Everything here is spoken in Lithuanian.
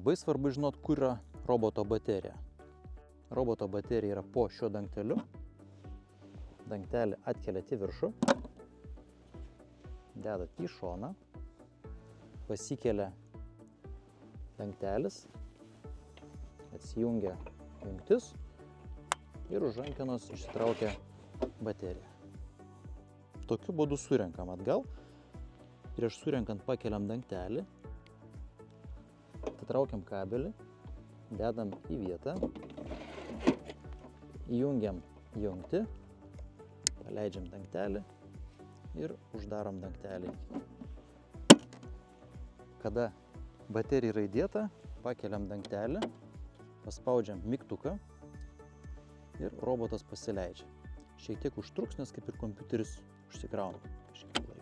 Labai svarbu žinot, kur yra roboto baterija. Roboto baterija yra po šiuo dangteliu. Dangtelį atkeliat į viršų, dedat į šoną, pasikelia dangtelis, atsijungia jungtis ir už rankenos išsitraukia bateriją. Tokiu būdu surenkam atgal. Prieš surenkant pakeliam dangtelį, atitraukiam kabelį, dedam į vietą, įjungiam jungtį, paleidžiam dangtelį ir uždarom dangtelį. Kada baterija yra įdėta, pakeliam dangtelį, paspaudžiam mygtuką ir robotas pasileidžia. Šiek tiek užtruks, nes kaip ir kompiuteris užsikrauna kažkiek laiko.